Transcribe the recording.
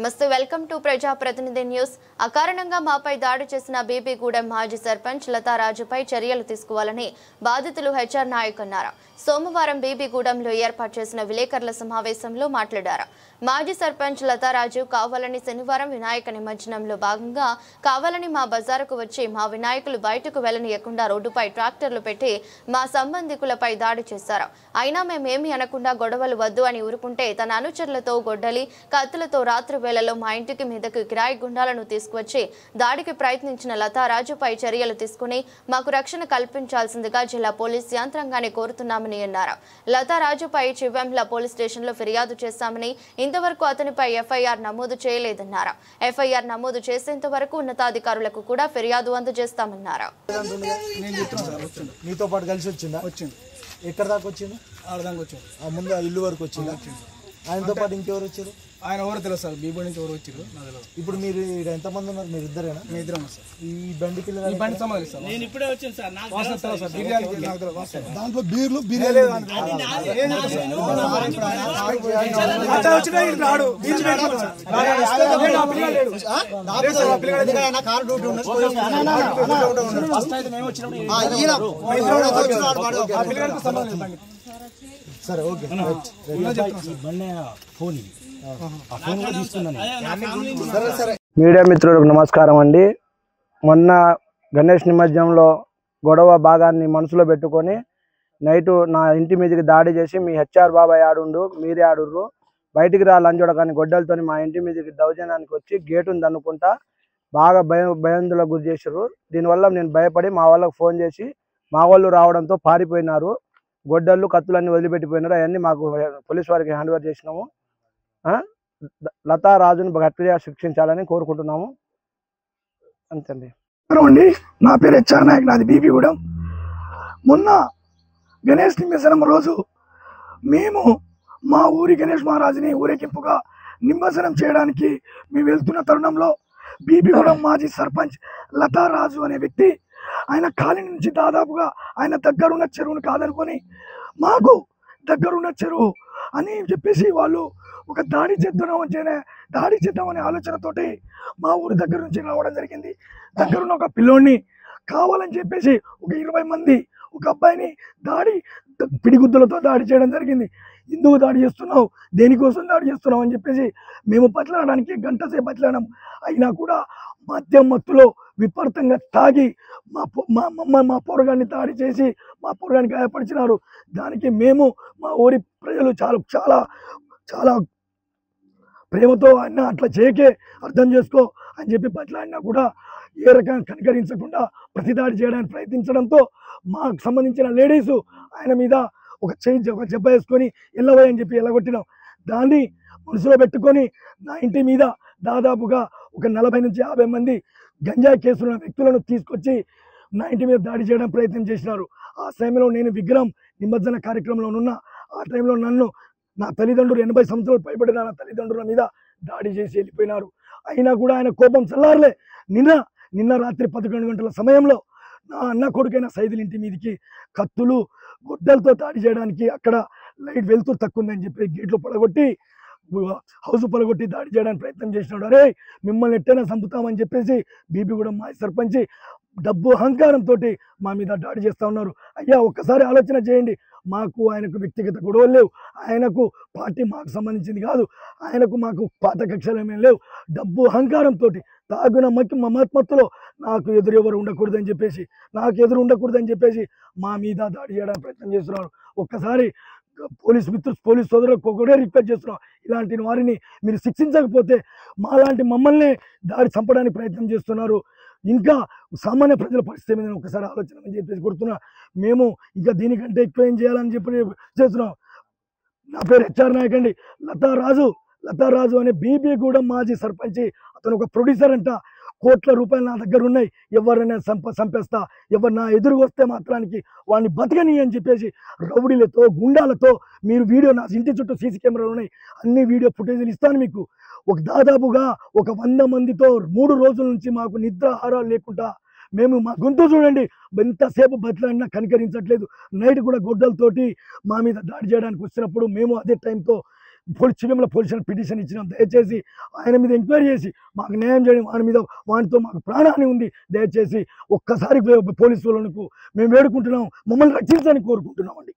నమస్తే welcome to ప్రజా ప్రతినిధి న్యూస్. అకారణంగా మాపై దాడి చేసిన బీబీగూడెం మాజీ సర్పంచ్ లతారాజుపై చర్యలు తీసుకోవాలని బాధితులు హెచ్ఆర్ నాయక్ అన్నారు. సోమవారం బీబీగూడెంలో ఏర్పాటు చేసిన విలేకరుల సమావేశంలో మాట్లాడారు. మాజీ సర్పంచ్ లతారాజు కావాలని శనివారం వినాయక నిమజ్జనంలో భాగంగా కావాలని మా బజారుకు వచ్చి మా వినాయకులు బయటకు వెళ్లనీయకుండా రోడ్డుపై ట్రాక్టర్లు పెట్టి మా సంబంధికులపై దాడి చేశారు. అయినా మేమేమీ అనకుండా గొడవలు వద్దు అని ఊరుకుంటే తన అనుచరులతో గొడ్డలి కత్తులతో రాత్రి వేళలో మా ఇంటికి మీదకు కిరాయి గుండాలను తీసుకువచ్చి దాడికి ప్రయత్నించిన లతారాజుపై చర్యలు తీసుకుని మాకు రక్షణ కల్పించాల్సిందిగా జిల్లా పోలీస్ యంత్రాంగాన్ని కోరుతున్నామని అన్నారు. లతారాజుపై చివెంల పోలీస్ స్టేషన్లో ఫిర్యాదు చేశామని ఇంతవరకు అతనిపై ఎఫ్ఐఆర్ నమోదు చేయలేదన్నారు. ఎఫ్ఐఆర్ నమోదు చేసేంత వరకు ఉన్నతాధికారులకు కూడా ఫిర్యాదు అందజేస్తామన్నారు. మీతో పాటు కలిసి వచ్చిందా? వచ్చింది. ఎక్కడ దాకా వచ్చింది? ఆడదాకా వచ్చింది. ముందు ఇల్లు వరకు వచ్చిందా? ఆయనతో పాటు ఇంకెవరు వచ్చారు? ఆయన ఎవరు తెలుసు సార్, బీబీ నుంచి ఎవరు వచ్చారు. ఇప్పుడు మీరు ఎంతమంది ఉన్నారు? మీరు ఇద్దరేనా? మీ ఇద్దరం సార్. ఈ బండి పిల్లలు బండి సంబంధం సార్. నేను ఇప్పుడే వచ్చాను సార్. దాంట్లో బీర్లు సరే ఓకే. మీడియా మిత్రులకు నమస్కారం అండి. మొన్న గణేష్ నిమజ్జనంలో గొడవ భాగాన్ని మనసులో పెట్టుకొని నైటు నా ఇంటి మీదకి దాడి చేసి మీ హెచ్ఆర్ బాబాయ్ ఆడుండు, మీరే ఆడుర్రు, బయటికి రా లంచోడ కానీ గొడ్డలతో మా ఇంటి మీదకి దౌర్జన్యానికి వచ్చి గేటును దన్నుకుంటా బాగా భయాందోళనకు గురి చేశారు. దీనివల్ల నేను భయపడి మా వాళ్ళకు ఫోన్ చేసి మా వాళ్ళు రావడంతో పారిపోయినారు. గొడ్డళ్ళు కత్తులన్నీ వదిలిపెట్టిపోయినారు. అవన్నీ మాకు పోలీస్ వారికి హ్యాండ్ ఓవర్ చేసినాము. లతారాజును గట్టిగా శిక్షించాలని కోరుకుంటున్నాము. అంతే అండి. నా పేరు హెచ్ఆర్ నాయక్, నాది బీబీగూడెం. మొన్న గణేష్ నిమజ్జనం రోజు మేము మా ఊరి గణేష్ మహారాజుని ఊరేగింపుగా నిమజ్జనం చేయడానికి మేము వెళ్తున్న తరుణంలో బీబీగూడెం మాజీ సర్పంచ్ లతారాజు అనే వ్యక్తి ఆయన కాలనీ నుంచి దాదాపుగా ఆయన దగ్గరున్న చెరువును కాదనుకొని మాకు దగ్గరున్న చెరువు అని చెప్పేసి వాళ్ళు ఒక దాడి చేద్దామనే ఆలోచనతోటి మా ఊరి దగ్గర నుంచి రావడం జరిగింది. దగ్గరున్న ఒక పిల్లోడిని కావాలని చెప్పేసి ఒక 20 మంది ఒక అబ్బాయిని పిడిగుద్దులతో దాడి చేయడం జరిగింది. ఎందుకు దాడి చేస్తున్నావు, దేనికోసం దాడి చేస్తున్నావు అని చెప్పేసి మేము బతిలాడడానికి గంట సేపు బతిలాడాం. అయినా కూడా మద్యం మత్తులో విపరీతంగా తాగి మా పోరగాన్ని దాడి చేసి మా పోరగాన్ని గాయపరిచినారు. దానికి మేము మా ఊరి ప్రజలు చాలా చాలా ప్రేమతో ఆయన అట్లా చేయకే, అర్థం చేసుకో అని చెప్పి బతిలాడినా కూడా ఏ రకంగా కనికరించకుండా ప్రతిదాడి చేయడానికి ప్రయత్నించడంతో మాకు సంబంధించిన లేడీసు ఆయన మీద ఒక జబ్బ వేసుకొని ఎల్లవై అని చెప్పి ఎల్లగొట్టినాం. దాన్ని మనసులో పెట్టుకొని నా ఇంటి మీద దాదాపుగా ఒక 40 నుంచి 50 మంది గంజాయి కేసున్న వ్యక్తులను తీసుకొచ్చి నా ఇంటి మీద దాడి చేయడం ప్రయత్నం చేసినారు. ఆ సమయంలో నేను విగ్రహం నిమజ్జన కార్యక్రమంలో ఉన్న ఆ టైంలో నన్ను నా తల్లిదండ్రులు 80 సంవత్సరాలు పైబడిన నా తల్లిదండ్రుల మీద దాడి చేసి వెళ్ళిపోయినారు. అయినా కూడా ఆయన కోపం చల్లారలే. నిన్న రాత్రి 11 గంటల సమయంలో నా అన్న కొడుకైన సైదుల ఇంటి మీదకి కత్తులు గొడ్డలతో దాడి చేయడానికి అక్కడ లైట్ వెలుతురు తక్కువ ఉందని చెప్పి గేట్లు పడగొట్టి హౌస్ పడగొట్టి దాడి చేయడానికి ప్రయత్నం చేసినాడు. అరే మిమ్మల్ని ఎట్టైనా చంపుతామని చెప్పేసి బీబీగూడెం మాజీ సర్పంచ్ డబ్బు అహంకారంతో మా మీద దాడి చేస్తూ ఉన్నారు. అయ్యా ఒక్కసారి ఆలోచన చేయండి. మాకు ఆయనకు వ్యక్తిగత గొడవలు లేవు. ఆయనకు పార్టీ మాకు సంబంధించింది కాదు. ఆయనకు మాకు పాత కక్షలు ఏమేం లేవు. డబ్బు అహంకారంతో తాగున మత్తులో నాకు ఎదురు ఎవరు ఉండకూడదని చెప్పేసి మా మీద దాడి చేయడానికి ప్రయత్నం చేస్తున్నారు. ఒక్కసారి పోలీస్ సోదరులకు ఒకటే రిక్వెస్ట్ చేస్తున్నాం, ఇలాంటి వారిని మీరు శిక్షించకపోతే మాలాంటి మమ్మల్ని చంపడానికి ప్రయత్నం చేస్తున్నారు. ఇంకా సామాన్య ప్రజల పరిస్థితి మీద ఒకసారి ఆలోచన అని చెప్పేసి కొడుతున్నా. మేము ఇంకా దీనికంటే ఎక్కువ ఏం చేయాలని చెప్పి చేస్తున్నాం. నా పేరు హెచ్ఆర్ నాయక్ అండి. లతారాజు అనే బీబీగూడెం మాజీ సర్పంచ్. అతను ఒక ప్రొడ్యూసర్ అంట. కోట్ల రూపాయలు నా దగ్గర ఉన్నాయి. ఎవరైనా చంపేస్తా, ఎవరు నా ఎదురు వస్తే మాత్రానికి వాడిని బతకని అని చెప్పేసి రౌడీలతో గుండాలతో మీరు వీడియో నా ఇంటి చుట్టూ సీసీ కెమెరాలు ఉన్నాయి, అన్ని వీడియో ఫుటేజీలు ఇస్తాను మీకు. దాదాపుగా ఒక 100 మందితో 3 రోజుల నుంచి మాకు నిద్రాహారాలు లేకుండా మేము మా గొంతు చూడండి ఎంతసేపు బతిలాడినా కనికరించట్లేదు. నైట్ కూడా గొడ్డలతోటి మా మీద దాడి చేయడానికి వచ్చినప్పుడు మేము అదే టైంతో చివరిలో పోలీసులు పిటిషన్ ఇచ్చినాం. దయచేసి ఆయన మీద ఎంక్వైరీ చేసి మాకు న్యాయం చేయడం, వానితో మాకు ప్రాణహాని ఉంది. దయచేసి ఒక్కసారి పోలీసు వాళ్ళకు మేము వేడుకుంటున్నాం, మమ్మల్ని రక్షించాలని కోరుకుంటున్నాం అండి.